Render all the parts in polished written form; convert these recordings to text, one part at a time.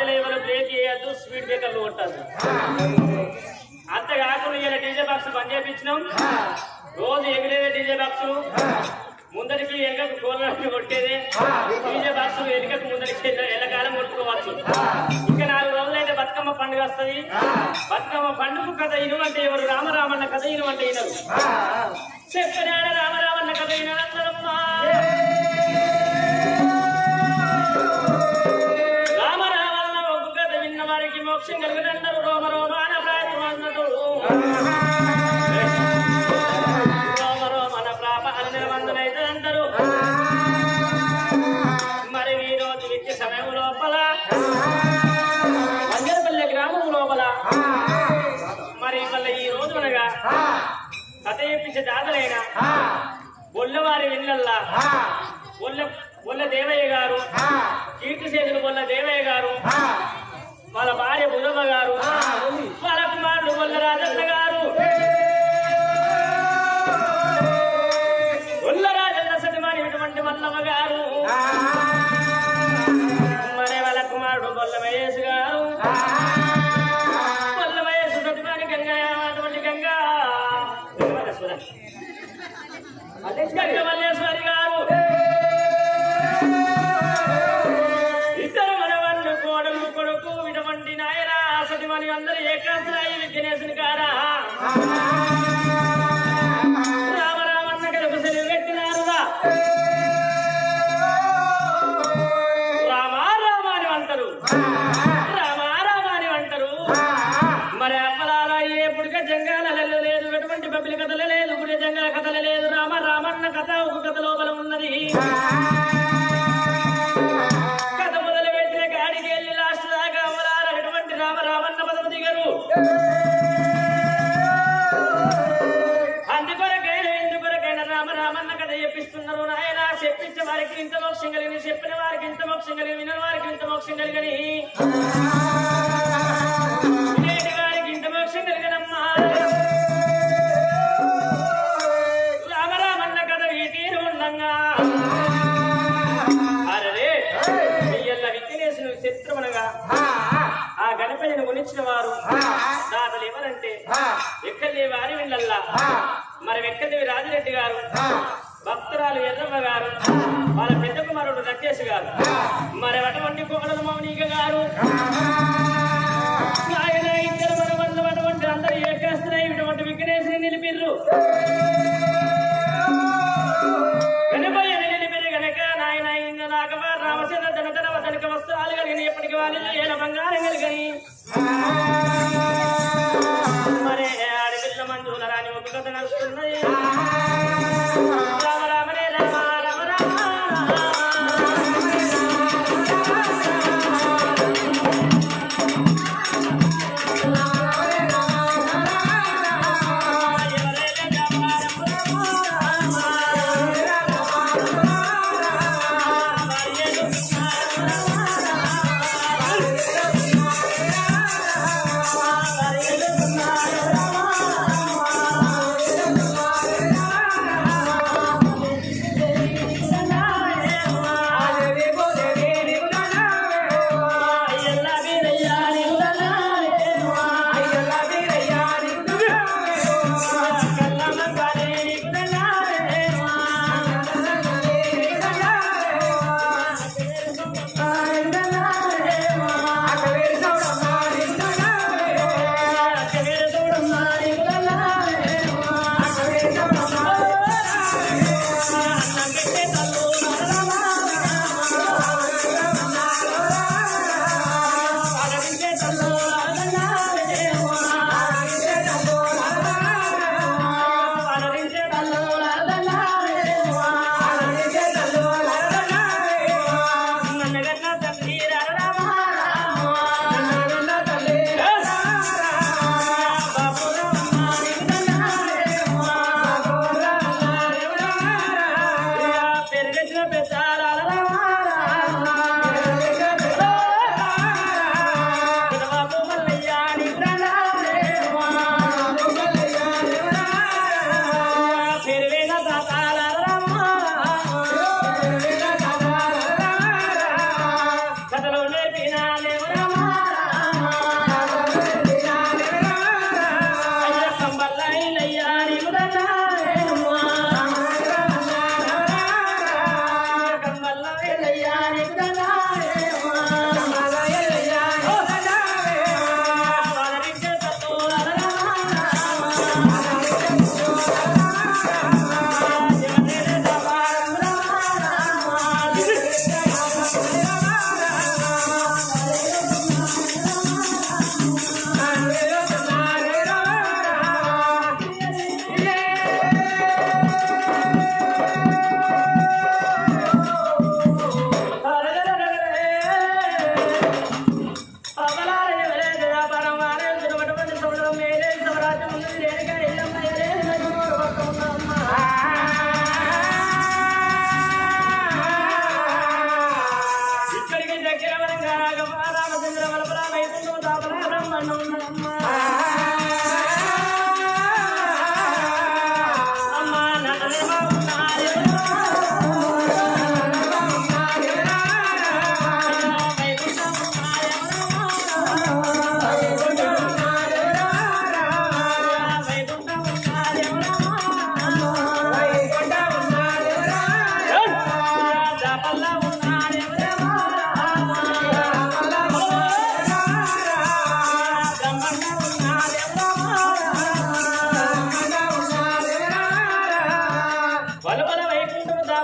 లేవలు break చేయద్దు, speed బ్రేకర్లు కొట్టద్దు. అంత కాకుండా ఇలా డీజే బాక్స్ బంద్ చేయించినాం. రోజు ఎగిరేదే డీజే బాక్స్, ముందరికి వెనకకు గోళ్ళకి కొట్టేదే డీజే బాక్స్, వెనుకకు ముందరికి ఎల్లకాలం కొట్టుకోవచ్చు. ఇంకా 4 రోజులైతే బతుకమ్మ పండుగ వస్తుంది. బతుకమ్మ పండుగ కథ ఇనువంటే ఎవరు? రామరామన్న కథ ఇనువంటే ఇనరు. చెప్పినాడ రామరామన్న కథ ఇనరందరమ్మా. రామరామన్న ఒక్క కథ విన్న వారికి మోక్షం కలుగునంటారు. రోమ రోమాన ప్రాయత్మన్నదు, రోమ రోమన ప్రాప అని నిలవందనైతే అంటారు. మరి ఈ రోజు విద్య సమయం లోపల వంజరపల్లె గ్రామం లోపల మరి మళ్ళీ ఈ రోజు అనగా కథ చెప్పించే దాతలైన బొల్లవారి ఇళ్ళల్లా బొల్ల దేవయ్య గారు, కీర్తి చేతులు బొల్ల దేవయ్య గారు, వాళ్ళ భార్య బుధమ్మ గారు, వాళ్ళ కుమారుడు బొల్ల రాజన్న గారు, బొల్ల రాజన్న సతిమాని ఇటువంటి మల్లమ్మ గారు, మరి వాళ్ళ కుమారుడు బొల్ల మహేష్ గారు, బొల్ల మహేష్ సతిమాని గంగా అటువంటి గంగా మల్లేశ్వరి గారు, ఇద్దరు మనవళ్ళు కోడలు కొడుకు ఇటువంటి నాయన సతిమని అందరూ ఏకాంతరాయి విఘ్నేశుని కాడా రామరామన్న కడుపు సెలవు పెట్టినారుగా. రామారామ అని అంటారు, రామారామ అని అంటారు. మరి అప్పలాల ఎప్పుడుక జంగాలలో లేదు, ఎటువంటి బబ్బిలి కథలు లేదు, గుడి జంగల కథలు లేదు. రామన్న కథ ఒక కథ లోపల ఉన్నది. కథ మొదలు పెట్టిన గాడికి వెళ్ళి లాస్ట్ దాకా అమలాల ఎటువంటి రామన్న పదము దిగరు. అందుకొరకైనా ఎందుకొరకైనా రామన్న కథ చెప్పిస్తున్నారు. నాయన చెప్పించే వారికి ఇంత మోక్షం కలిగి, చెప్పిన వారికి ఇంత మోక్షం కలిగి, విన వారికి ఇంత మోక్షం కలిగని, వినేటి వారికి ఇంత మోక్షం కలిగనమ్మా. రామరామన్న కథ ఈ తీరు ఉండంగా అరే ఇయ్యల్ల విఘ్నేశుని చిత్రమనగా ఆ గణపతిని కొనిచ్చిన వారు దాతలు ఎవరంటే వెక్కదేవి అరవిందల్లా, మరి వెక్కదేవి రాజిరెడ్డి గారు, భక్తురాలు ఎర్రమ్మ గారు, వాళ్ళ పెద్ద కుమారుడు రకేష్ గారు, మరి అటువంటి కోడలు మౌనిక గారు, ఆయన ఇద్దరు మనవళ్ళు అటువంటి అందరూ ఏకేస్తున్నాయి. ఇటువంటి విఘ్నేశుని నిలిపిర్రు, గణపయ్యని నిలిపిర్రు గనక నాయన నాగవ రామచంద్ర ధనధనవ తనక వస్త్రాలు కలిగిన ఎప్పటికి వాళ్ళు ఏల బంగారం కలిగని, మరి ఆడపిల్ల మంజుల రాని ఒక కథ నడుస్తున్నది. రామరామనే రామ రామ రామ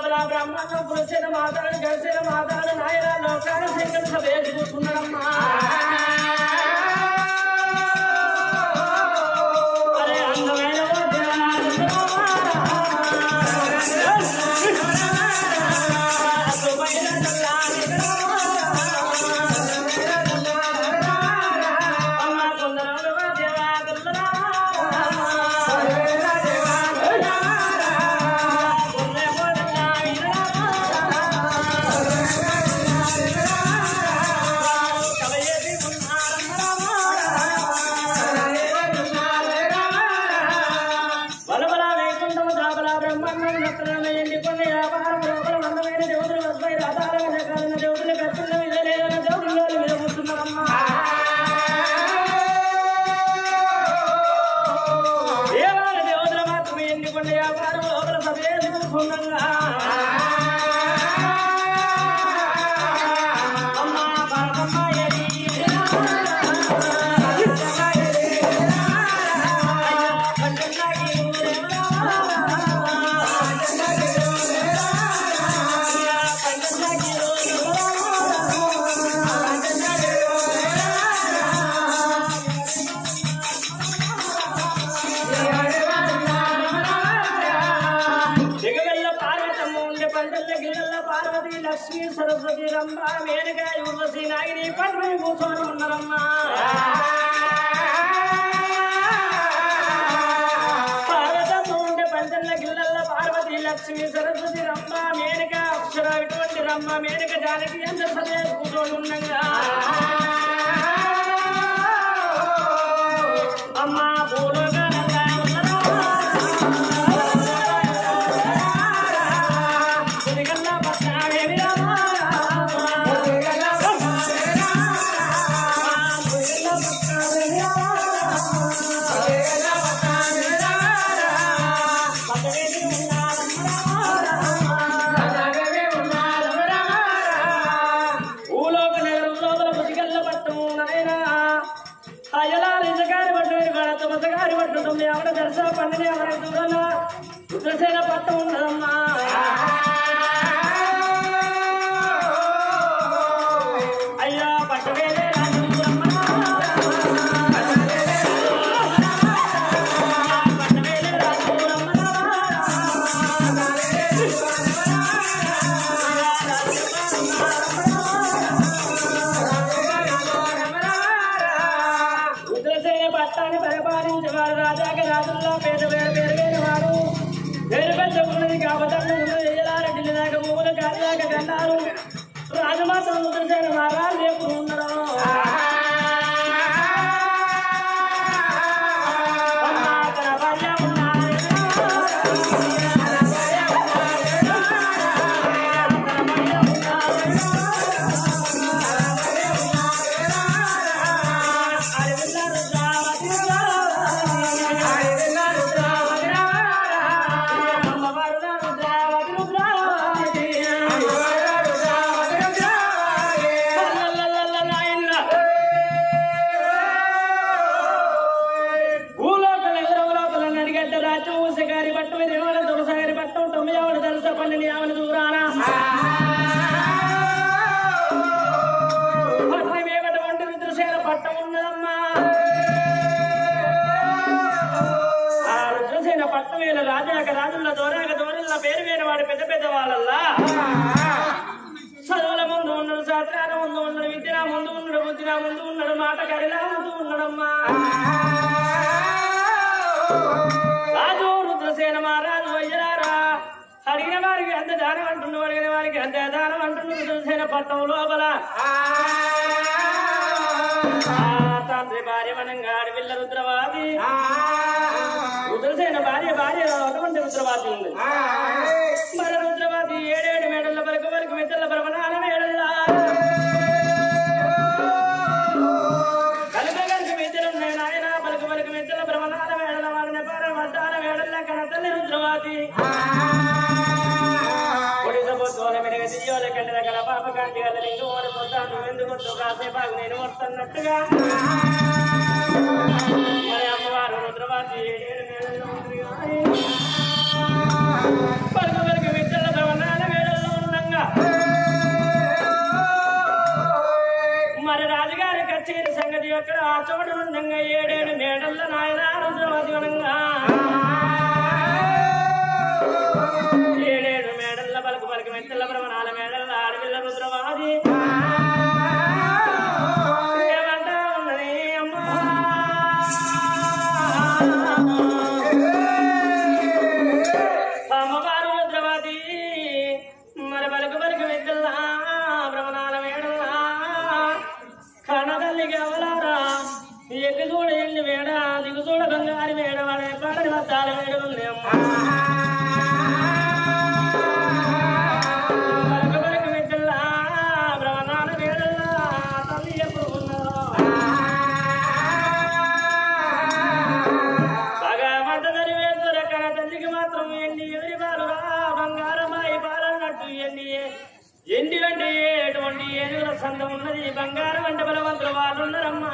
దాబలా బ్రహ్మణం పురుషుల మాతాడు గడిచిన మాతాడు నాయన లోకాల శంకర సభ వేసి కూర్చున్నాడమ్మా అరే అందమైన లక్ష్మీ సరస్వతి రంభ మేనగా యువసి నాగిని పట్టు కూర్చొని ఉన్నారమ్మా పార్వతమ్మ ఉండే పంచల్ల గిల్లల్ల పార్వతి లక్ష్మీ సరస్వతి రంభ మేనక అక్షర ఇటువంటి రంభ మేనక జానకి అందరు సదే కూర్చొని ఉండగా అమ్మా పూలగా ఎవడ దర్శన పండుగ ఎవరి దూరాన రుద్రసేన పట్టం ఉన్నదమ్మా అయ్యా పట్టవేలే రుద్రసేన పట్టాన్ని పరిపాలించేవాడు రాజాక రాజుల్లో పేద పేరు వాడు పేరు పెద్ద ఉన్నది కాబట్టంలో ఉన్నది ఎయ్యలారెడ్డి దాకా భూములు కాదాక కన్నారు రాజమాత రుద్రసేన మహారాజు ఎప్పుడు ఉండడం పట్టం ఉన్నదమ్మా ఆ రుద్రసేన పట్టం వేల రాజాక రాజుల దోరాక దోరల్ల పేరు వేరు వాడి పెద్ద పెద్ద వాళ్ళల్లా చదువుల ముందు ఉన్నాడు శాస్త్రాల ముందు ఉన్నాడు విద్యన ముందు ఉన్నాడు బుద్ధిన ముందు ఉన్నాడు మాట కడిలా ముందు ఉన్నాడమ్మా రాజు రుద్రసేన మహారాజు అయ్యరారా అడిగిన వారికి అంత దానం అంటున్నాడు అడిగిన వారికి అంత దానం అంటున్నాడు రుద్రసేన పట్టం లోపల తండ్రి భార్య మనంగా అడవిల్ల రుద్రవాది రుద్రసేన భార్య అటువంటి రుద్రవాది ఉంది మరి రుద్రవాది 7 మేడల వరకు మిత్రుల బ్రహ్మణాల మేడల్లా కలిపి మిత్రులు నాయన పలుకు మిత్రుల బ్రహ్మణాల మేడల వాడిన పరమద్దాల మేడల్ల కన తల్లి రుద్రవాది పొడిసపోతోల మెరుగ దియ్యోల కంటి రకాల పాపకాంతి గల లింగు ఓడిపోతాను ఎందుకు కాసేపాకు నేను వస్తున్నట్టుగా మరి అమ్మవారు రుద్రవాది 7 మేడల్లో పలుకు మిత్రుల బ్రహ్మణాల ఎక్కడ ఆ చోట ఉండంగా 7 మేడల్ల నాయన రుద్రవతి వనంగా 7 మేడల్ల పలుకు పలుకు మెత్తల బ్రహ్మణాల మేడల్ల ఆడపిల్ల రుద్రవాది ఏమంటా ఉన్నది అమ్మా అమ్మవారు రుద్రవాది మరి పలుకు పలుకు మెత్తల బ్రహ్మణాల మేడల్ల కనదల్లికి అవలారా ఎక్కి చూడ ఎండి మేడ దిగు చూడ బంగారి మేడ వాడే పాడని వద్దాల మేడలుంది అమ్మ పలక పలక మెద్దల్లా బ్రహ్మనాల మేడల్లా తల్లి ఎప్పుడు ఉన్నారో బాగా మంట తరివేశ్వర కన తల్లికి మాత్రం ఎండి ఎవరి పాలురా బంగారమాయి పాలన్నట్టు ఎండి అంటే ఎటువంటి ఏనుగుల సందం ఉన్నది బంగారం అంటే బలవంతుల వాళ్ళు ఉన్నారమ్మా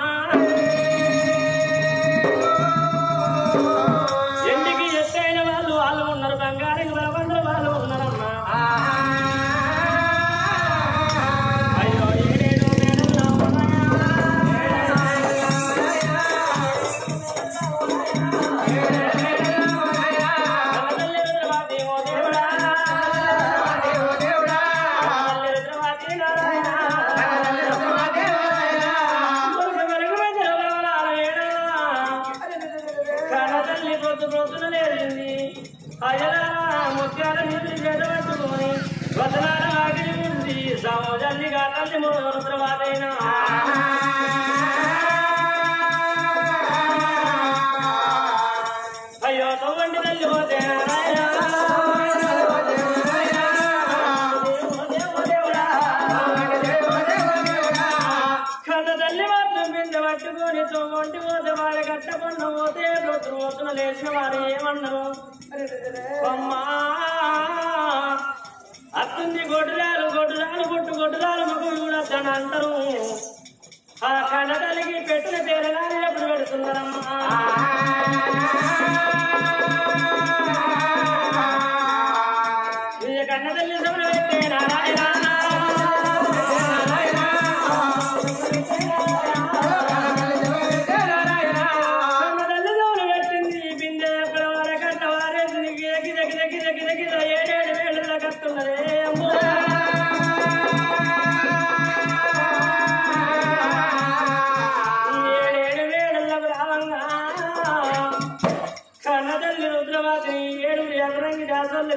ఎండికి ఎత్తైన వాళ్ళు ఉన్నారు బంగారికి బలవంతుల వాళ్ళు ఉన్నారమ్మా అయ్యో 7 మేడల్లో ముత్యాల నీళ్ళు చేతబట్టుకొని వదనాల ఆగిలి ఉంది సమోజల్లిగా తల్లి రుద్రవాదైనా అయ్యో తవ్వండి తల్లి పోతే కన్న తల్లి మాత్రం కింద పట్టుకొని తవ్వంటి పోతే వాడి కట్టకుండా పోతే రోజున లేచిన వారు ఏమన్నారు అమ్మా అత్తుంది గొడ్డురాలు గొడ్డురాలు మగ కూడా తన అంటారు ఆ కన్నతల్లికి పెట్టిన తేరగానే ఎప్పుడు పెడుతున్నారమ్మా కన్నతల్లి సభలు పెట్టే నారాయణ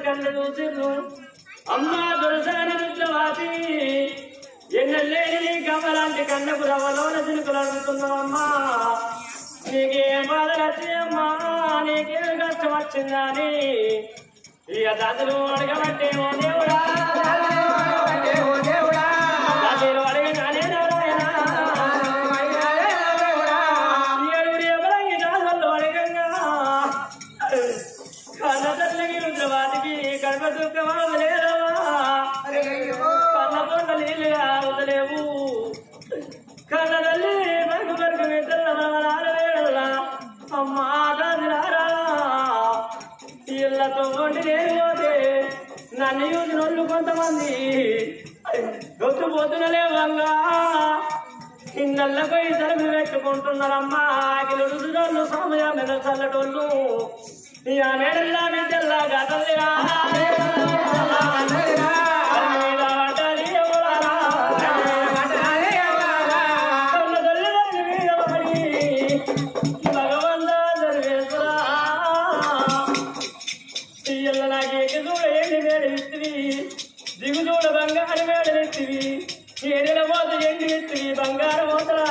కళ్ళు చూసిర్రు అమ్మా దొరసాని రుద్రవాతి ఎన్నెల్లేని కమలాంటి కన్నకు రవ్వలోన చినుకులు అడుగుతున్నావమ్మా నీకేం బాధలు వచ్చాయమ్మా నీకేం కష్టం వచ్చిందని ఇక దాదులు అడగబట్టే ఓ దేవుడా దాదులు అడిగినానే నారాయణ ఏడుగురి ఎవరంగి దాదులు అడగంగా కన్న తల్లికి రుద్రవాతికి కర్మ దుఃఖమా వదిలేదవా కన్న పొండ నీళ్ళు వదలేవు కన్న తల్లి బరుకు బరుకు నిద్రలా అమ్మా దాదిలారా ఇళ్లతో వండి నేను పోతే నన్ను యూజ్ నొల్లు కొంతమంది గొత్తు పోతున్న లేవంగా ఇన్నెళ్ళపై తలుపు పెట్టుకుంటున్నారమ్మా అఖిలు రుజురోళ్ళు సమయం మీద చల్లటోళ్ళు ఇక మేడల్లా బిడ్డల్లా గతల్లిరా భగవంతా సర్వేశ్వర నాకు ఎదురు ఏంటి మేడలిస్తివి దిగుదూడ బంగారు మేడలిస్తివి ఏడెల పోత ఎండి ఇస్తివి బంగారం పోతరా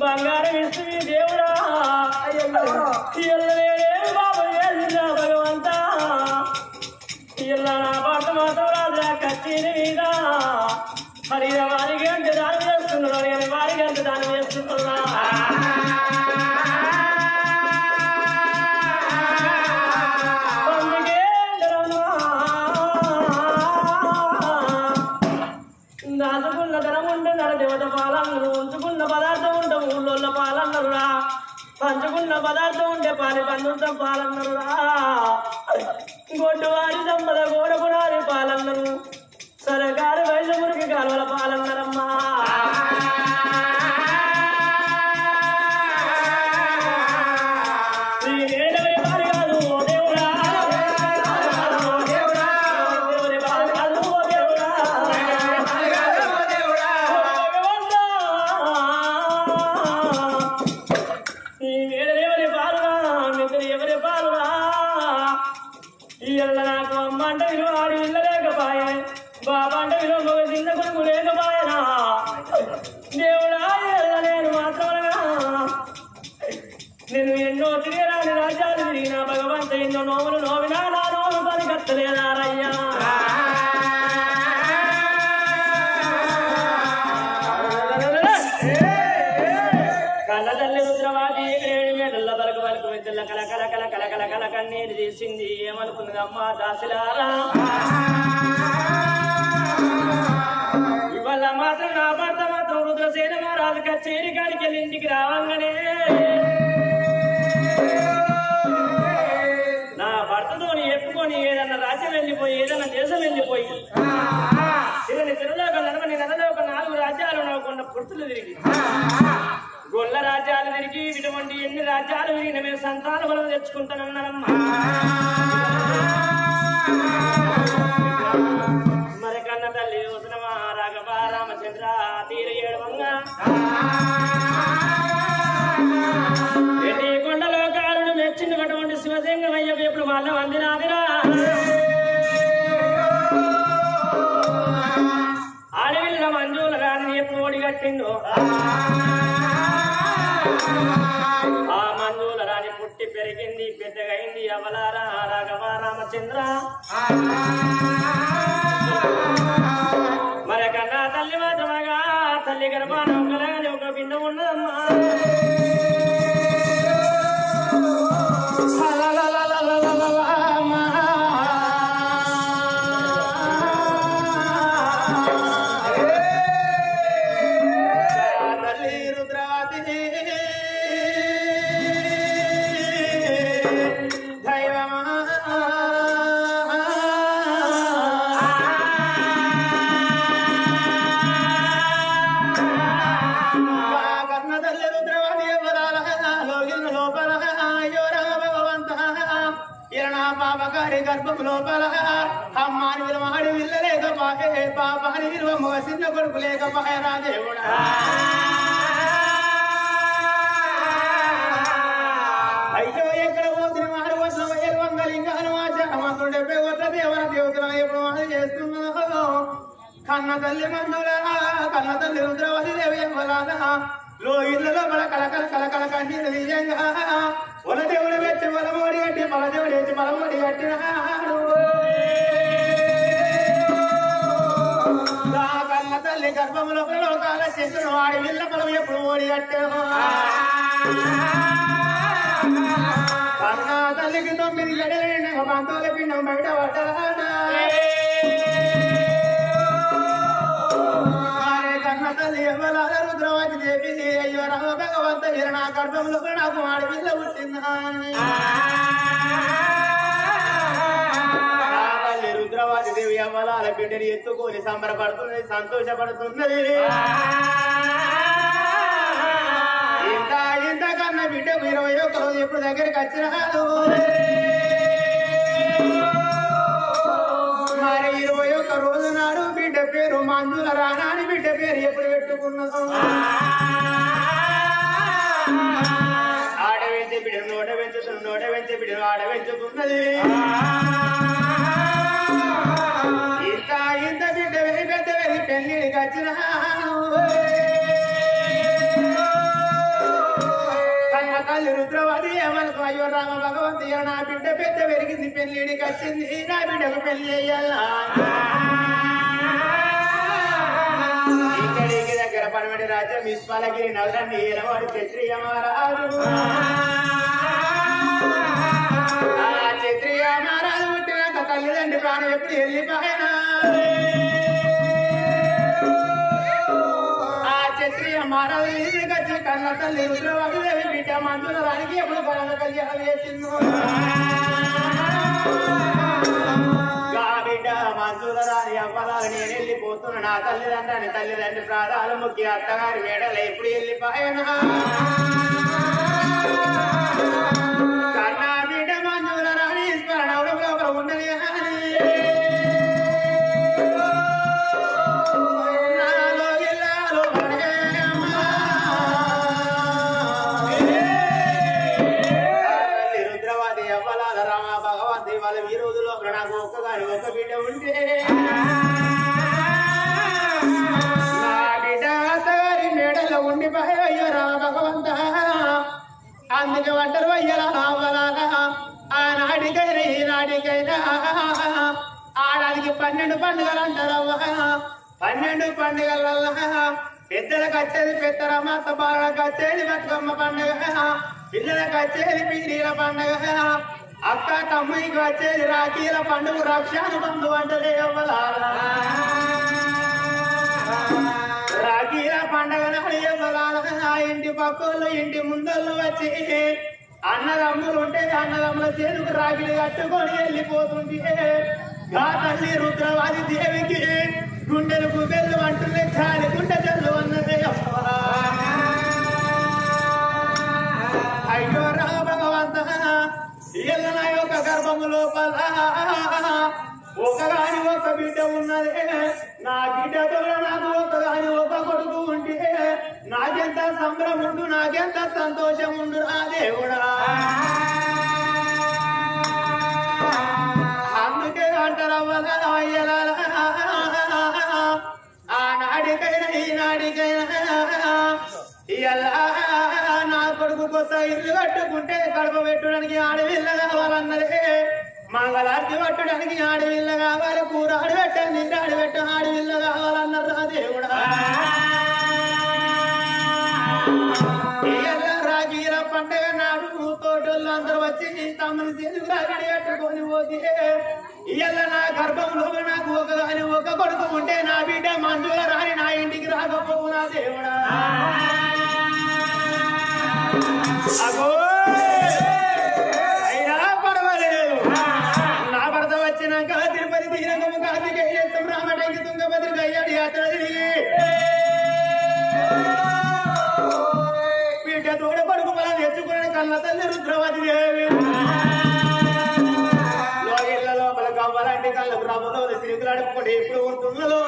బంగారం ఇస్తివి దేవుడా బాబు చేసిన భగవంతా ఇలా నా పాట మాత్రం రాజా కచ్చిన మీద హరిన వారికి అంటే దానం చేస్తున్నాడు నేను వారికి అంటే దానం చేస్తున్నా దాచుకున్న ధనం ఉంటే నరదేవత పాలన్నరు ఉంచుకున్న పదార్థం ఉంటే ఊళ్ళో పాలన్నరురా పంచుకున్న పదార్థం ఉంటే పాలి పండుతాం పాలన్నరురా గొడ్డువారి సంపద గోడకునారి పాలన్నరు సరకారు వైద్యమురికి కాలువల పాలన్నరమ్మా వాడి ఇల్లలేకపాయే బాబా అంటే విలువ చిన్న కొడుకు లేకపాయనా దేవుడా నేను మాత్రమనగా నేను ఎన్నో తిరిగిరాని రాజ్యాలు తిరిగినా భగవంత ఎన్నో నోములు నోవినా నా నోము పని కత్తలేదారయ్యా కళ్ళదల్లి రుద్రవాది ఏడు మేడల్ల బలక బలక మెద్దల్ల కల కల కల కల కల కల కన్నీరు తీసింది ఏమనుకున్నది అమ్మా దాసిలారా ఇవాళ మాత్రం నా భర్త మాత్రం రుద్రసేన మహారాజు కచేరి కాడికి వెళ్ళి ఇంటికి రావంగానే నా భర్తతో ఎప్పుకొని ఏదన్నా రాజ్యం వెళ్ళిపోయి ఏదన్నా దేశం వెళ్ళిపోయి తిరులోక నడవని నడలో ఒక 4 రాజ్యాలు నవ్వకుండా పుర్తులు తిరిగి గొల్ల రాజ్యాలు తిరిగి ఇటువంటి ఎన్ని రాజ్యాలు తిరిగిన మేము సంతాన బలం తెచ్చుకుంటానన్నారమ్మా మరి కన్న తల్లి వసనమా రాఘవ రామచంద్ర తీర ఏడవంగా ఎన్ని కొండలో కారుడు మెచ్చినటువంటి శివసింగమయ్య ఎప్పుడు వాళ్ళ వందినాదిరా అడవిల్ల మంజుల రాని ఎప్పుడు ఓడిగట్టిందో ఆ మంజుల రాణి పుట్టి పెరిగింది పెద్దగైంది అవలారా రాఘవ రామచంద్ర మరి కన్నా తల్లి మాత్రమగా తల్లి గర్భాన ఒకలాగానే ఒక పిండం ఉన్నదమ్మా గర్భం లోపల అమ్మాని విలువాడి విల్లలేకపాయే పాపాని విలువ మోసిన కొడుకు లేకపాయ రాదేవుడా అయ్యో ఎక్కడ పోతున్న వాడు వచ్చిన వంగలింగాను ఆచారమంతుడు 70 కోట్ల దేవర దేవతలను ఎప్పుడు వాడు చేస్తున్నావు కన్న తల్లి మందులా కన్న తల్లి రుద్రవతి దేవి ఎవలాదా లో ఇళ్లలో బల కలకల కలకల కన్నీరు నిజంగా వల దేవుడు వచ్చి బలమోడి కట్టి బల దేవుడు వచ్చి బలమోడి కట్టినాడు కన్న తల్లి గర్భంలో లోకాల శిశుడు వాడి విల్ల బలం ఎప్పుడు ఓడి కట్టాను కన్న తల్లికి 9 గడియలు పంతోల పిండం బయట పడ్డాడా కన్న తల్లి ఎవలాల రుద్రవతి దేవి అయ్యో రామ భగవంత నా గర్భంలో నాకు వాడి పిల్ల పుట్టిందా తల్లి రుద్రవతి దేవి ఎవలాల బిడ్డని ఎత్తుకొని సంబరపడుతున్నది సంతోషపడుతున్నది ఇంత కన్న బిడ్డకు 21 రోజు ఎప్పుడు దగ్గరికి వచ్చినాడు మరి 21 రోజు నాడు బిడ్డ పేరు మంజుల రాణాని బిడ్డ పేరు ఎప్పుడు పెట్టుకున్నదో ఆడ వెంచే బిడ్డను నోట వెంచుతున్న నోట వెంచే బిడ్డను ఆడ వెంచుతున్నది ఇంత బిడ్డ వెరి పెద్ద వెరి పెళ్లికి వచ్చిన కన్న తల్లి రుద్రవతి ఏమనుకో అయ్యో రామ భగవంతి నా బిడ్డ పెద్ద పెరిగింది పెళ్లిడికి వచ్చింది నా బిడ్డకు పెళ్లి అయ్యాలా ఇక్కడికి దగ్గర పనమటి రాజ్యం విశ్వాలగిరి నగరాన్ని ఏలవాడు క్షత్రియ మహారాజు ఆ క్షత్రియ మహారాజు పుట్టినాక తల్లిదండ్రి ప్రాణం ఎప్పుడు వెళ్ళిపోయినా ఆ క్షత్రియ మహారాజు ఇంటికి వచ్చి కన్న తల్లి రుద్రవతి దేవి బిడ్డ మంజుల రానికి ఎప్పుడు బలంగ కళ్యాణం చేసింది బిడ్డ మంజుల రాని అవ్వలాలు నేను వెళ్ళిపోతున్నా నా తల్లిదండ్రి ప్రాణాలు ముఖ్య అత్తగారి వేడలు ఎప్పుడు వెళ్ళిపోయినా కన్నా బిడ్డ మంజుల రాని స్మరణ లోపల ఉండని వాళ్ళ ఈ రోజుల్లో నాకు ఒక్క బిడ్డ ఉంటే నా బిడ్డ అత్తగారి మేడలో ఉండిపోయో రామ భగవంత అందుకే వంటరు అయ్యలా రావాలా ఆనాడికైనా ఈనాడికైనా ఆడానికి 12 పండుగలు అంటారవ్వా 12 పండుగల వల్ల పెద్దలకు వచ్చేది పెద్దరమ్మ బాలకు వచ్చేది బతుకమ్మ పండుగ పిల్లలకు వచ్చేది పీరీల పండుగ అక్క తమ్ముడికి వచ్చేది రాఖీల పండుగ రక్షాను బంధు వంటలే అవ్వలాలా రాఖీల పండుగ నాడు ఇవ్వాలా ఇంటి పక్కలు ఇంటి ముందళ్ళు వచ్చి అన్నదమ్ములు ఉంటే అన్నదమ్ముల చేతుకు రాఖీలు కట్టుకొని వెళ్ళిపోతుంటే గా తల్లి రుద్రవాది దేవికి గుండెలకు బెల్లు అంటుంది చాలి గుండె జల్లు అన్నదే అయ్యో రా భగవంత ఇళ్ళ నా యొక్క గర్భము లోపల ఒకగాని ఒక బిడ్డ ఉన్నదే నా బిడ్డతో నాకు ఒకగాని ఒక కొడుకు ఉంటే నాకెంత సంబరం ఉండు నాకెంత సంతోషం ఉండు నా దేవుడా అందుకే అంటారవ్వల ఆనాడికైనా ఈనాడికైనా ఇలా నా కొడుకు కొత్త ఇల్లు కట్టుకుంటే కడప పెట్టడానికి ఆడవిల్ల కావాలన్నదే మంగళార్తి పట్టడానికి ఆడవిల్ల కావాలి కూర ఆడబెట్టండి ఆడబెట్ట ఆడవిల్ల కావాలన్నారు రా దేవుడా రాజీల పండుగ నాడు తోటోళ్ళు అందరూ వచ్చి తమని చేతులు రాగడి కట్టుకొని పోతే ఇయ్యాల నా గర్భంలో నాకు ఒకగాని ఒక కొడుకు ఉంటే నా బిడ్డ మందుల రాని నా ఇంటికి రాకపోవు నా దేవుడా అగో అయినా పర్వాలేదు నా భర్త వచ్చినాక తిరుపతి తీరంగము కార్తికేయం రామటంకి తుంగభద్రికి అయ్యాడు యాత్ర తిరిగి బిడ్డ తోడ కొడుకు బల తెచ్చుకుని కళ్ళ తల్లి రుద్రవతి దేవి ఇళ్ళ లోపల కావాలంటే కళ్ళకు రాబోలో సిరికులు అడుపుకుంటే ఎప్పుడు ఉంటున్నదో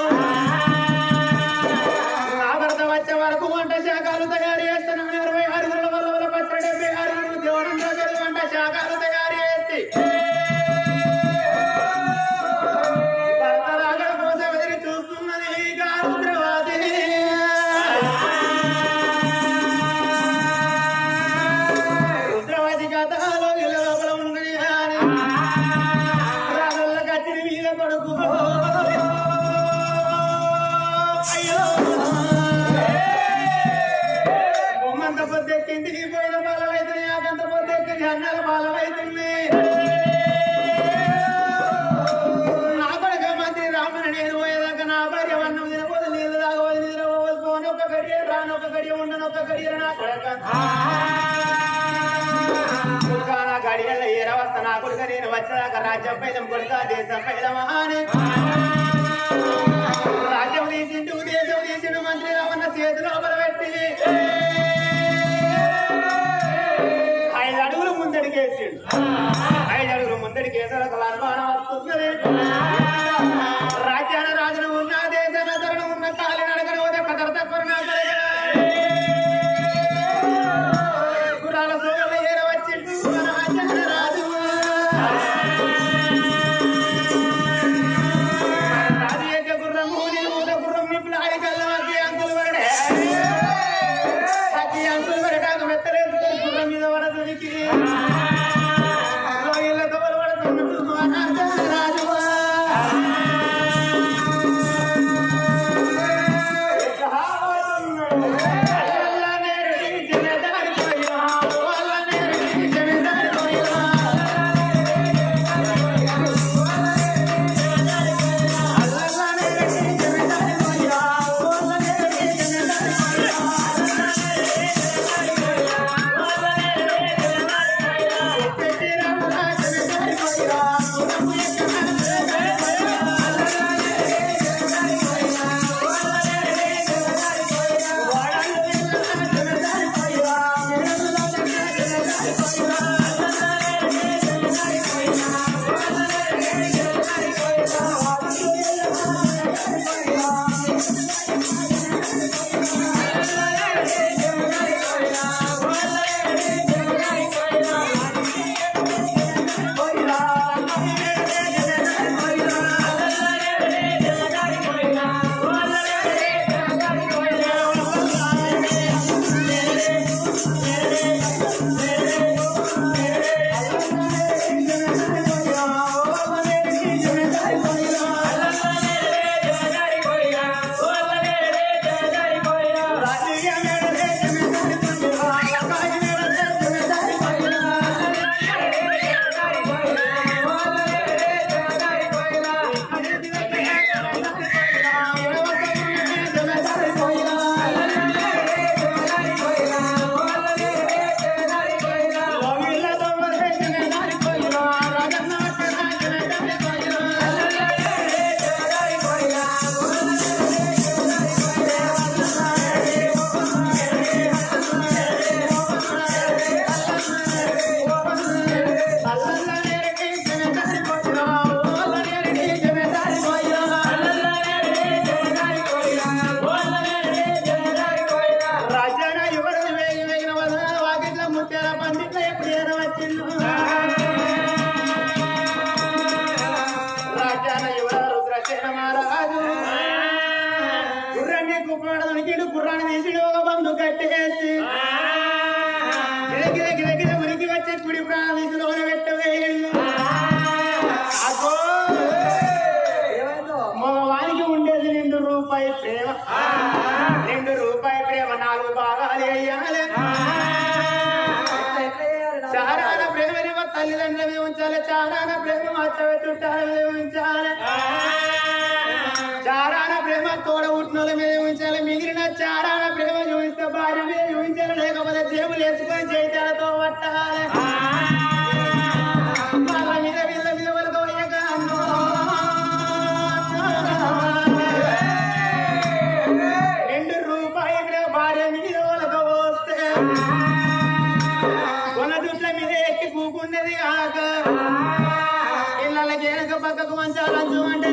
నా భర్త వచ్చే వరకు వంట శాఖలు తయారు చేస్తున్నాను 26 గురుల వల్ల పచ్చడి 76 గురులు దేవుడు దగ్గర వంట శాఖలు తయారు చేసి భర్త రాగల కోసం ఎదురు చూస్తున్నది రుద్రవతి రుద్రవతి కథలో ఇళ్ళ లోపల ఉన్నది అని రాజుల కచ్చిరి మీద కొడుకు అయ్యో బొమ్మంత పొద్దెక్కింది పోయిన బాలలైతుంది నాకంత పొద్దెక్కింది అన్నాల బాలలైతుంది నా కొడుక మంత్రి రామని నేను పోయేదాకా నా భార్య వన్నం తినబోదు నీళ్ళు తాగబోదు నిద్రపోదు పోని ఒక గడియ రానొక గడియ ఉండను ఒక గడియ నా కొడక నా గడియల ఏరవస్థ నా కొడుక నేను వచ్చేదాకా రాజ్యం పైలం కొడుక దేశం పైలమా అని రాజ్యం తీసిండు దేశం తీసిండు మంత్రి రామన్న చేతిలో బలపెట్టి 5 అడుగులు ముందడికేసిండు 5 అడుగులు ముందడికేసాడు ఒక అనుమానం వస్తున్నది రాజ్యాన రాజును ఉన్న దేశాన ధరణ ఉన్న కాలి నడకను పోతే కదర్ తక్కువ గురాల సోగల ఏర వచ్చిండు రాజ్యాన రాజు గుర్రాన్ని తీసి ఒక బంధు కట్టేసి గిరగిర ఉనికి వచ్చే కుడి ప్రాణం తీసి లోన పెట్టవేళ్ళు మగవానికి ఉండేది ₹2 ప్రేమ ₹2 ప్రేమ 4 భాగాలు వేయాలి చారాన ప్రేమ తల్లిదండ్రుల మీద ఉంచాలి చారాన ప్రేమ మాత్రమే చుట్టాల మీద ఉంచాలి చారాన ప్రేమ తోడ ఉట్నోళ్ళ మీద ఉంచాలి మిగిలిన చారాన ప్రేమ చూపిస్తే భార్య మీద చూపించాలి లేకపోతే జేబులు వేసుకొని చైత్యాలతో పట్టాలి వాళ్ళ మీద వీళ్ళ మీద వాళ్ళకి పోయాక ₹2 భార్య మీద వాళ్ళకి వస్తే కొన దుట్ల మీద ఎక్కి కూకున్నది కాక పిల్లలకి వెనక పక్కకు మంచాలంచు అంటే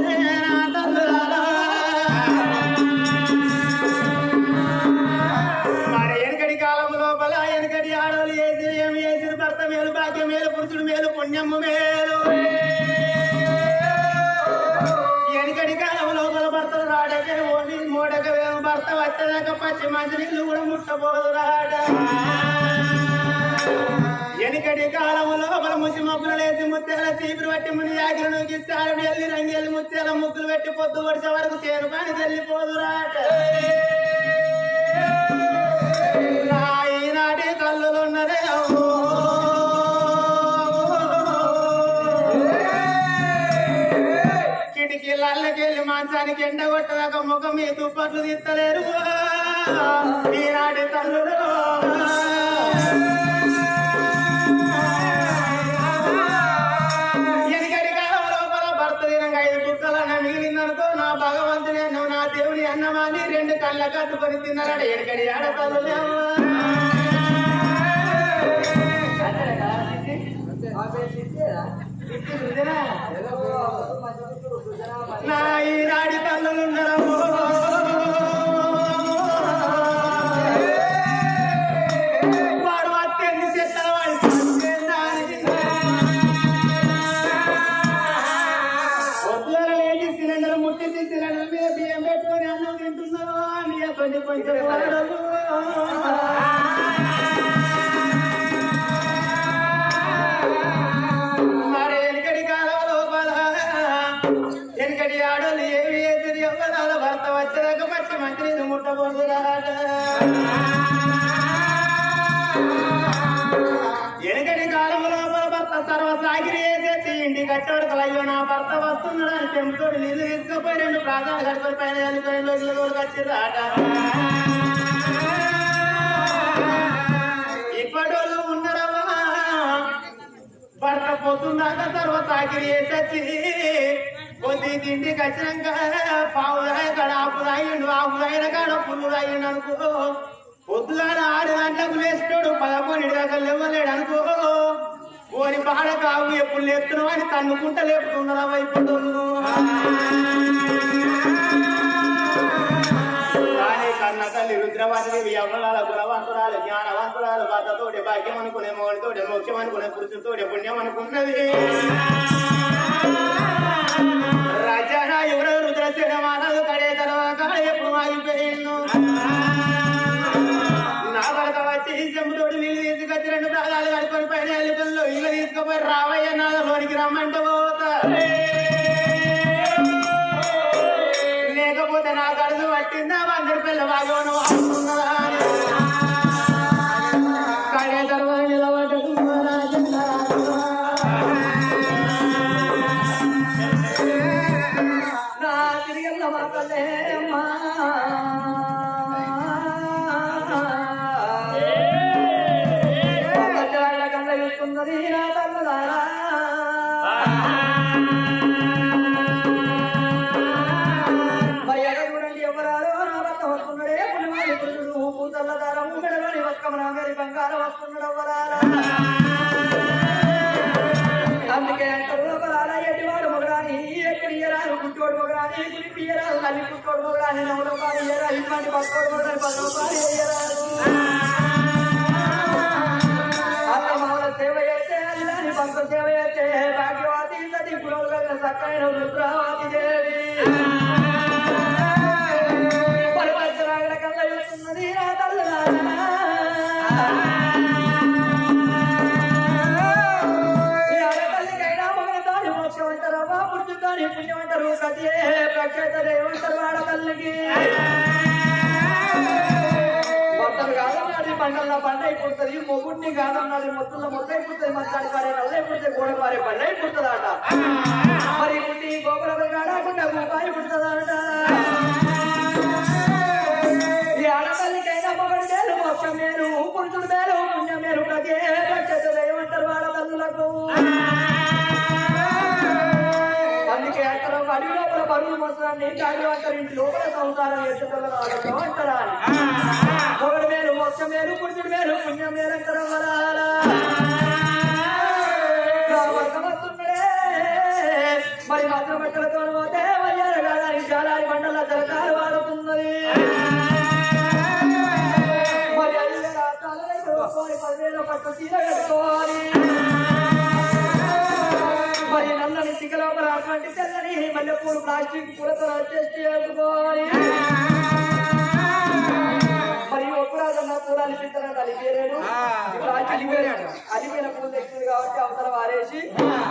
మరి వెనకటి కాలం లోపల వెనకటి ఆడవాళ్ళు వేసి ఏమి వేసిన భర్త మేలు భాగ్యం మేలు పురుషుడు మేలు పుణ్యము మేలు వెనకటి కాలం లోపల భర్తలు రాడకే ఓడి మోడక భర్త వచ్చేదాకా పచ్చి మంచి నీళ్ళు కూడా ముట్టబోదు రాడ వెనకటి కాలంలో లోపల ముసి మబ్బులు లేసి ముత్యాల చీపురు పట్టి ముని యాగిలను గిస్తారు ఎల్లి రంగెల్లి ముత్యాల ముగ్గులు పెట్టి పొద్దు వర్ష వరకు చేరు కానీ తెల్లిపోదు రాట ఈనాటి కళ్ళులు ఉన్నదే కిటికీళ్ళకెళ్ళి మంచానికి ఎండ కొట్టదాకా ముఖం మీ దుప్పట్లు తిత్తలేరు ఈనాటి తల్లులు మిగిలిందనుకో నా భగవంతుని అన్నం నా దేవుని అన్నమాని 2 కళ్ళ కట్టుకొని తిన్నారట ఎనకడి ఆడతాను నా ఈనాడి తల్లులున్నారు వాడు అత్తెన్ని చెత్తల వాడి సిలిండర్ ముట్టించి సిలిండర్ మీద బియ్యం పెట్టుకొని అన్నం తింటున్నావా అని కొంచెం మరి వెనకటి కాలం లోపల వెనకటి ఆడోళ్ళు ఏమి వేసేది ఎవరాల భర్త వచ్చేదాకా పచ్చి మంచి నీళ్ళు ముట్టబోదురాట వెనకటి కాలం లోపల భర్త సర్వసాగిరి వేసేసి ఇంటికి వచ్చేవాడు అయ్యో నా భర్త వస్తున్నాడు అని చెంపుతోడు నీళ్ళు తీసుకుపోయి 2 ప్రాంతాలు కట్టుకొని పైన చనిపోయిన రోజుల కూడా వచ్చిర్రాట ఇప్పటోళ్ళు ఉన్నారమ్మా భర్త పొద్దున్నాక సర్వసాగిరి వేసొచ్చి కొద్ది ఇంటికి వచ్చినాక పావు దాయ కాడ ఆపు తాగిండు ఆపు తాగిన కాడ పుల్లు తాగిండు అనుకో పొద్దుగా 6 గంటలకు లేస్తాడు 11 దాకా లేవలేడు అనుకో ఓరి బాడ కావు ఎప్పుడు లేపుతున్నావు అని తన్నుకుంటా లేపుతున్నారు వైపుడు కానీ కన్న తల్లి రుద్రవాదేవి యవ్వనాల గుణవంతురాలు జ్ఞానవంతురాలు భర్తతోటి భాగ్యం అనుకునే మోడితోటి మోక్షం అనుకునే పురుషుతోటి పుణ్యం అనుకున్నది రచన ఎవరు రుద్రసేన మానవు కడే తర్వాత ఎప్పుడు ఆగిపోయిండు నా భర్త వచ్చి చెంపుతోటి నీళ్ళు తీసుకొచ్చి 2 ప్రాణాలు కడుకొని పైన వెళ్ళిపోయిందో ఇల్లు తీసుకుపోయి రావయ్య నాలోనికి రమ్మంటే పోతా లేకపోతే నా కడుపు పట్టిందా 100 రూపాయల భాగవను వాడుతున్నదా కడే తర్వాత నిలబడ్డ నా తిరిగి మాటలే అమ్మా చూస్తున్నది నా తల్లులారా మరి ఎక్కడ చూడండి ఎవరారో నా భర్త వస్తున్నాడే పుణ్యమాలి పురుషుడు పూతల్ల దారము మెడలోని బతుకమ్మ నాగరి బంగారం వస్తున్నాడు ఎవరారా అందుకే అంటారు ఒకరాలా ఎటువాడు మొగరాని ఎక్కడి ఎరారు పుట్టోడు మొగరాని గురి ఎరారు తల్లి పుట్టోడు మొగరాని నవ్వులో పాడి ఎరారు ఇటువంటి పక్కోడు మొగరాని 10 రూపాయలు ఎయ్యరారు అత్తమావుల సేవ చేస్తే అల్లాని భక్త సేవ చేస్తే భాగ్యవాతి నది పురోగతి సక్కైన రుద్రావతి దేవి పరివర్తనాగడ కళ్ళ చేత ఏమంటారు వాడ తల్లికి మొత్తం కాదన్నది పంటల్లో పంట అయిపోతుంది మొగుడిని కాదన్నది మొత్తంలో మొత్తం అయిపోతుంది మధ్యాహ్నం పారే నల్ల అయిపోతే గోడ పారే పళ్ళ అయిపోతుందట మరి పుట్టి గోపురం కాడకుండా రూపాయి పుడుతుందట ఈ ఆడతల్లికైనా మొగడి మేలు మోక్షం మేలు పురుషుడు మేలు పుణ్యం మేలు ప్రతి ఏమంటారు వాడ తల్లులకు అందుకే అంటారు అడవి లోపల బరువులు మొత్తాన్ని కాడి అంటారు ఇంటి లోపల సంసారం ఎత్తుకోవడం అంటారా మొగడి మేలు మోక్షం మేలు పురుషుడు మేలు పుణ్యం మేలు అంటారు మరి మాత్రం బట్టలతో పోతే వయ్యారు కదా జాలారి బండల జలకాలు వాడుతున్నది మరి 10,000 పట్టు చీర కట్టుకోవాలి మరి నల్లని సిగ లోపల అటువంటి తెల్లని మల్లెపూలు ప్లాస్టిక్ పూలతో అడ్జస్ట్ చేసుకోవాలి మరి ఒప్పురాజన్న పూలు అలిపిస్తారని అలిపేరేడు అలిపోయిన పూలు తెచ్చింది కాబట్టి అవతల వారేసి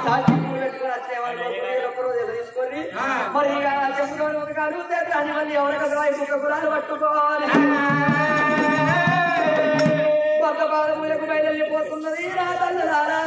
ప్లాస్టిక్ పూలు పెట్టుకుని వచ్చేవాళ్ళు ఒక్కరోజు ఎదురు తీసుకొని మరి ఇక చెప్పుకొని ఒక కాదు అని మళ్ళీ ఎవరికొక గురాలు పట్టుకోవాలి కొత్త పాదములకు బయలుపోతున్నది నా తల్లులారా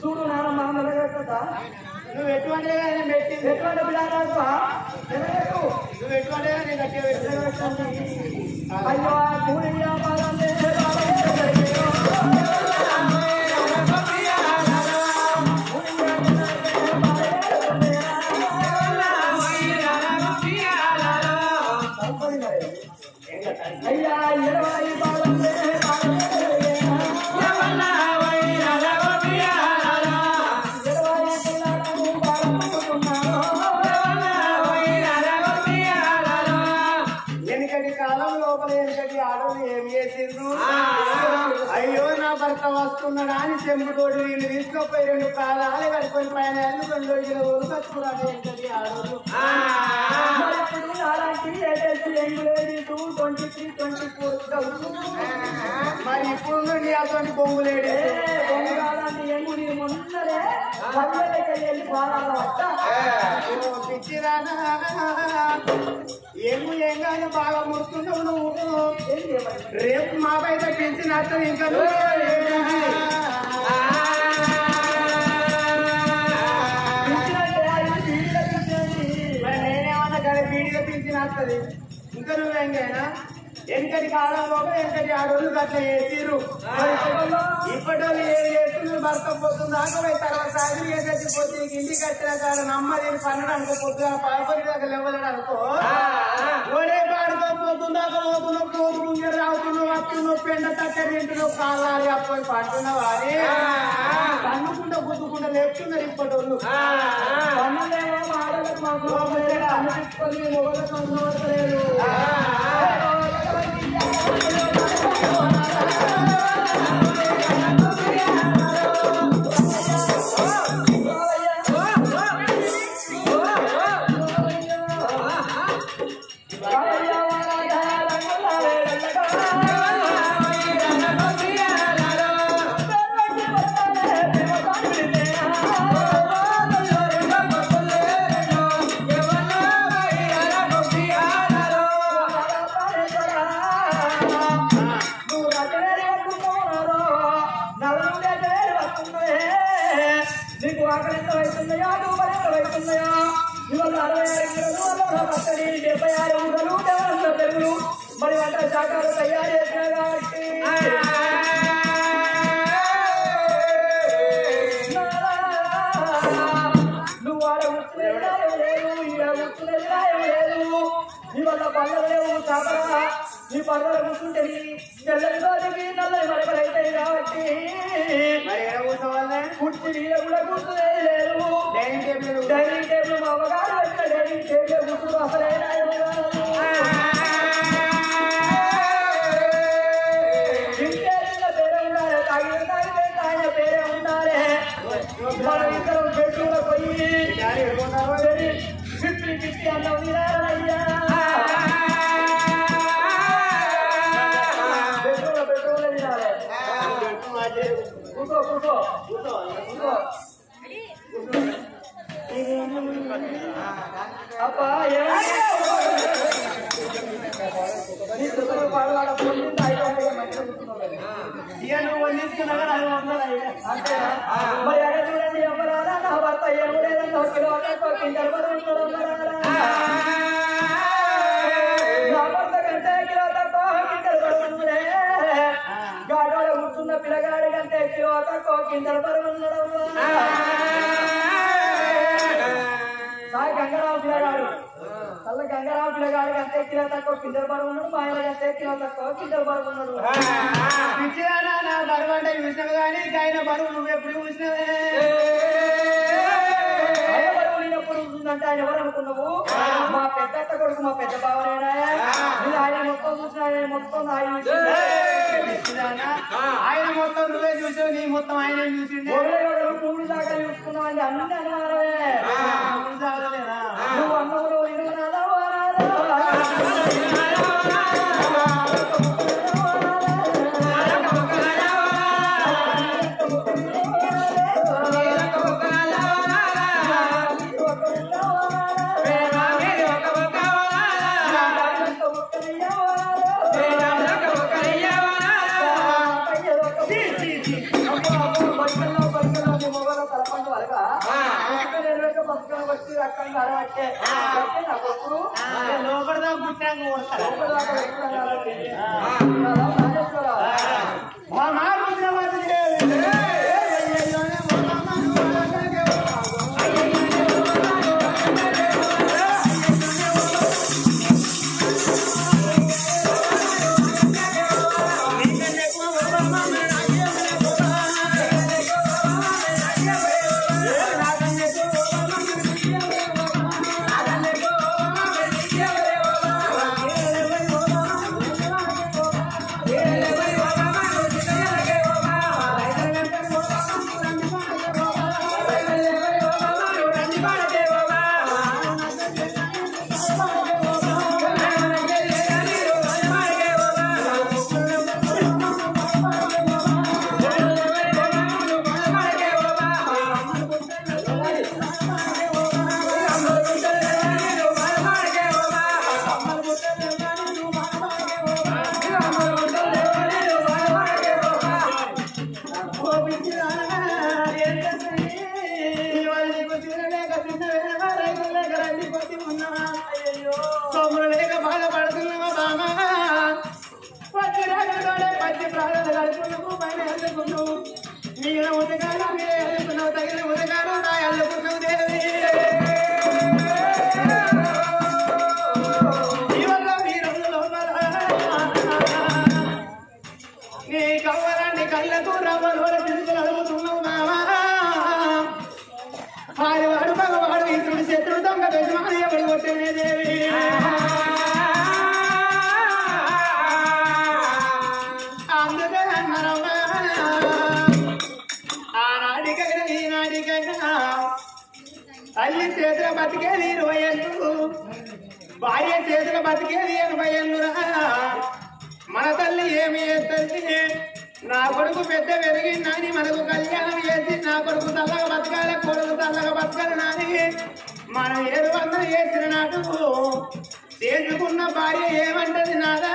చూడు నాన్న మెలగెట్టదా నువ్వు ఎటువంటి ఎటువంటి బిడ్డ నువ్వు ఎటువంటి అయ్యో అయ్యా 20 కాలం లోపల ఆడలు ఏం చేసిండ్రు అట్లా వస్తున్నాడా అని చెంబుతోటి వీళ్ళు తీసుకుపోయి 2 కాలాలు కట్టుకొని పైన ఎల్లు 2 రోజుల రోజులు కట్టుకున్నాడు ఏంటది ఆ రోజు. ఇప్పుడు అలాంటి లేడీస్ 23, 24 మరి ఇప్పుడు నుండి అటువంటి బొంగులేడు బొంగు కాలాంటి ఎంగు నీ మొన్నలే వెళ్ళి బాగా పిచ్చిరానా ఏము ఏం కానీ బాగా ముడుతున్నావు నువ్వు. రేపు మా బయట పెంచినట్టు ఇంకా మరి నేనేమన్నా కానీ బీడిగా పెంచినది ఇంకా నువ్వేంగైనా ఎంతటి కాలంలో ఎంతటి ఆడోళ్ళు అట్లా చేసిర్రు. ఇప్పటి ఏం చేస్తున్నారు భర్త పోతుంది ఆకలి తర్వాత సాగిరి ఏదైతే పోతే ఇంటికి వచ్చిన కాడ నమ్మది పన్నడు అనుకో పొద్దుగా పదకొండు దాకా లేవలేడు అనుకో ఒరే పాడుకోపోతుందాక పోతున్నావు పోతున్నా రావుతున్నావు వస్తున్నావు పెండ తక్క తింటున్నావు కాలాలి అప్పుడు పడుతున్నావు అని కన్నుకుంటా గుద్దుకుంటా లేపుతున్నారు ఇప్పటి వాళ్ళు. నీకు ఆకలి ఎంత వయసున్నాయో నువ్వు వయసున్నాయో ఇవాళ 66 పచ్చడి 76 ఊరలు 70 పెరుగులు మరి వంట శాఖలు తయారు చేసినా కాబట్టి నువ్వు ఆడ ఉత్తులేవు లేదు ఈడ ఉత్తులేవు లేదు ఇవాళ పళ్ళలు లేవు చాపరా నీ పర్వలు కూర్చుంటే తెల్లని రోజుకి నల్లని మరకలు అవుతాయి కాబట్టి కుర్చీ మీద కూడా కూర్చునేది లేదు. డైనింగ్ టేబుల్ మా అమ్మగారు వచ్చిన డైనింగ్ టేబుల్ కూర్చుని అసలైన ఇంకేసిన పేరే ఉండాలి తాగిన పేరే ఉండాలి. మనం ఇద్దరం బెడ్రూమ్లో పోయి పిప్పి అన్నం తినాలయ్యా బెడ్రూమ్లో తినాలి. కూర్చో కూర్చో కూర్చో కూర్చో అబ్బా పాడవాడ మరి అక్కడ చూడండి ఎవరారా నా భర్త ఎవరేదన్నా నా భర్త కంటే కిలో తక్కువ కింటలు పడుతుందే గాడోడ కూర్చున్న పిల్లగాడి కంటే కిలో తక్కువ కింటలు పడుతున్నాడు. గంగరావు పిల్లగాడు చల్ల గంగరావు పిల్లగాడు కంటే కిలో తక్కువ కింటలు పడుతున్నాడు. మా ఆయన కంటే కిలో తక్కువ కింటలు పడుతున్నాడు. పిచ్చిదానా నా బరువు అంటే చూసినావు కానీ ఆయన బరువు నువ్వు ఎప్పుడు చూసినవే ఎప్పుడు ఉంటుందంటే ఆయన ఎవరు అనుకున్నావు? మా పెద్ద కొడుకు మా పెద్ద బావనేనా? ఆయన మొత్తం చూసిన ఆయన మొత్తం ఆయన మొత్తం నువ్వే చూసావు నీ మొత్తం ఆయన చూసిండే 3 దాకా చూసుకున్నావు అంటే అన్ని అన్నవారమే నువ్వు అన్నవరు లోపడదా పుట్టాక అల్లుకున్నావు నీళ్ళ ఉదగాలు మీరే అల్లుకున్నావు తగిన ఉదగాలు నా అల్లుకున్నావు దేవి ఇవల్ల మీరు లోపల నీ కవ్వలాంటి కళ్ళకు రవ్వలు చిరుకులు అడుగుతున్నావు మామా ఆడివాడు మగవాడు ఇతరుడు శత్రుడు దొంగ దశమాని ఎవడి కొట్టేనే దేవి అందుకే అన్నారమ్మా ఆనాటికైనా ఈనాటికైనా తల్లి చేతుల బతికేది 20 ఏళ్ళు భార్య చేతుల బతికేది 80 ఏళ్ళురా మన తల్లి ఏమి చేస్తుంది నా కొడుకు పెద్ద పెరిగి నాని మనకు కళ్యాణం చేసి నా కొడుకు తల్లగా బతకాలి కొడుకు తల్లగా బతకాలి నాని మనం 700 చేసిన నాటు చేసుకున్న భార్య ఏమంటది నాదా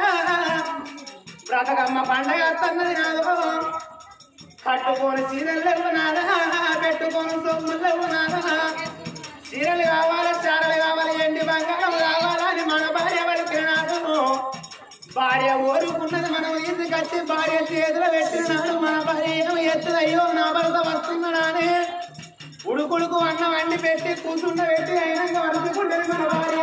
బ్రతకమ్మ పండగ వస్తున్నది నాదో కట్టుకోని చీరలు లేవు నాదా పెట్టుకోని సొమ్ములు లేవు నాదా చీరలు కావాలి చారలు కావాలి ఎండి బంగారం కావాలని మన భార్య పలికినాడు భార్య ఓరుకున్నది మనం తీసుకొచ్చి భార్య చేతులు పెట్టినాడు మన భార్య ఏం ఎత్తులు అయ్యో నా భర్త వస్తున్నాడని ఉడుకుడుకు అన్నం వండి పెట్టి కూర్చుండ పెట్టి అయినాక వరుసుకుంటది మన భార్య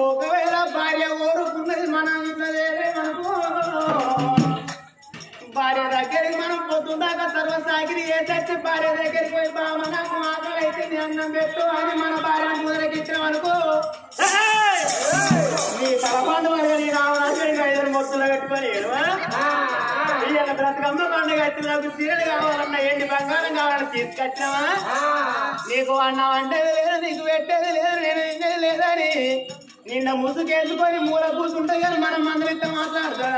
ఒకవేళ భార్య ఓరుకున్నది మనం ఇట్లా మనకు భార్య దగ్గరికి మనం పొద్దుందాకా సర్వసాగిరి వేసచ్చి భార్య దగ్గరికి పోయి బామ నాకు ఆకలి అయితే నీ అన్నం పెట్టు అని మన భార్యను ముదరకి ఇచ్చిన అనుకో నీ తలపండు మరి నీ రావడానికి 5 మొత్తులు పెట్టుకొని ఇవాళ బ్రతకమ్మ పండుగ వచ్చినప్పుడు చీరలు కావాలన్నా ఏంటి బంగారం కావాలని తీసుకొచ్చినావా నీకు అన్నం అంటే లేదు నీకు పెట్టేది లేదు నేను తినేది లేదని నిన్న ముసుకేసుకొని మూల కూర్చుంటే కానీ మనం మందలిస్తే మాట్లాడతా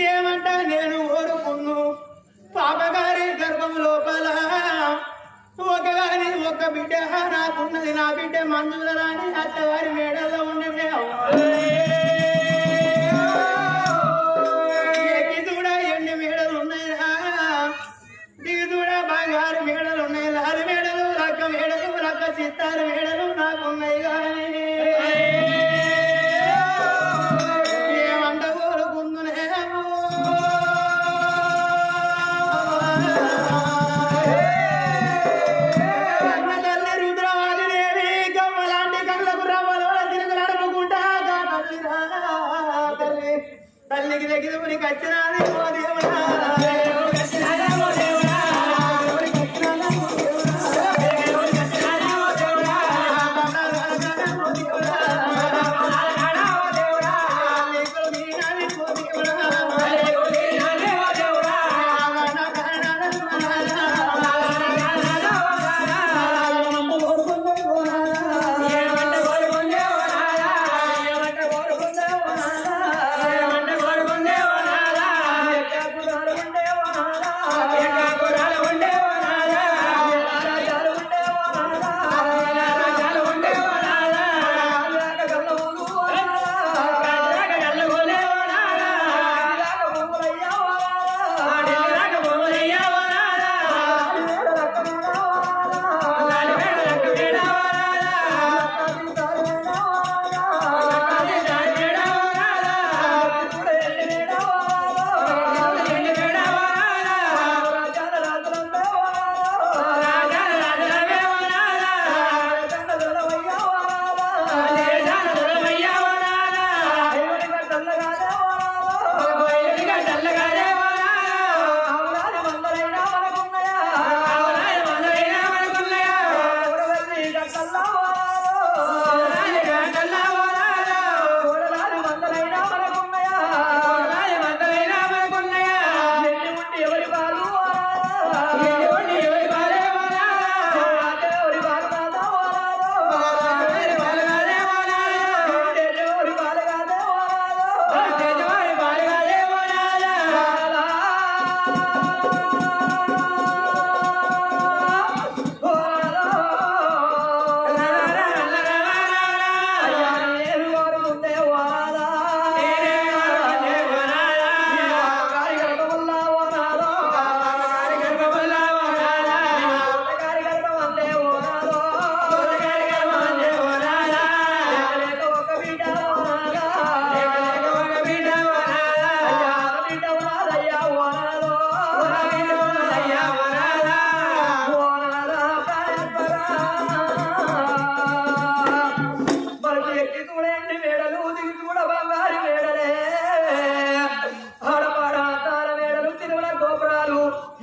ఏమంటా నేను ఓరుకున్ను పాపగారి గర్భం లోపల ఒకగాని ఒక బిడ్డ నాకున్నది నా బిడ్డ మందుల రాని అత్తగారి మేడల్లో ఉండే ఎక్కి చూడ ఎండి మేడలు ఉన్నాయిరా దిగి చూడ బంగారు మేడలు ఉన్నాయి లాలి మేడలు రక్క చిత్తారు మేడలు నాకున్నాయి కానీ రుద్రవాది దేవి గమ్మలాంటి కళ్ళకు రవ్వలు తల్లికి దగ్గర కచ్చినాది ఓ దేవుడా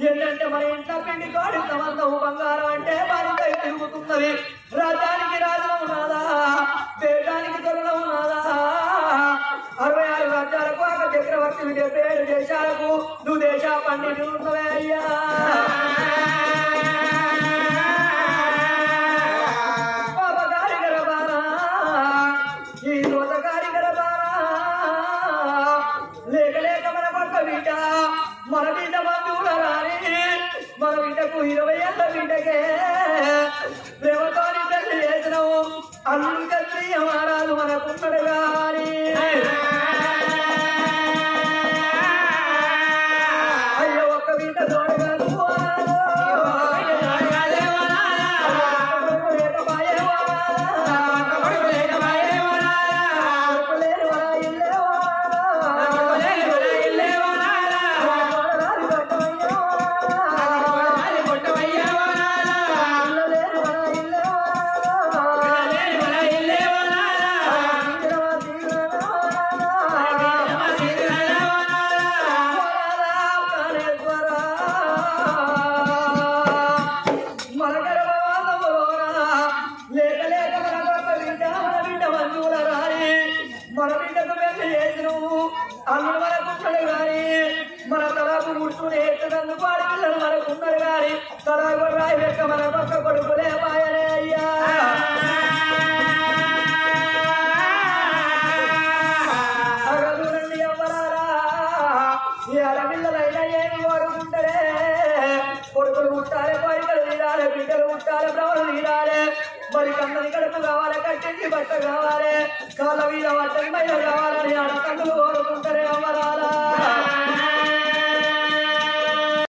ఏంటంటే మన ఇంట్లో పిండి కాడి సంబంధం బంగారం అంటే బాలికై తిరుగుతున్నది రాజ్యానికి రాజులు ఉన్నాదా దేశానికి దొరలు ఉన్నాదా 66 రాజ్యాలకు ఒక చక్రవర్తి 77 దేశాలకు నువ్వు దేశ పండితులు ఉన్నవే అయ్యా పాపగారి గర్భానా ఈ రోజగారి గర్భానా లేక లేక మన పక్క బిడ్డ మన బిడ్డ బంధువుల రాని మన బిడ్డకు 20 ఏళ్ళ బిడ్డకే ప్రేమతోని పెళ్లి చేసినావు అల్లు కలిసి అమారాలు మనకున్నాడు గాని అయ్యో ఒక్క బిడ్డ తోడగాను మన బిడ్డకు పెళ్లి చేసినావు అల్లుడు మనకున్నాడు గాని మన తలకు ముట్టుకుని ఎత్తనందుకు ఆడపిల్లలు మనకున్నారు గాని తలకు రాయి వెక్క మన పక్క కొడుకులే పాయనే అయ్యా అగలునండి అవ్వరారా ఈ ఆడపిల్లలైనా ఏమి కోరుకుంటారే కొడుకులు పుట్టాలి కోరికలు తీరాలి బిడ్డలు పుట్టాలి బ్రవలు తీరాలి మరి కన్నది కడుపు కావాలి కట్టింది బట్ట కావాలి కాళ్ళ మీద వట్టని మైన కావాలని ఆడ కన్నులు కోరుకుంటారే అమ్మరాలా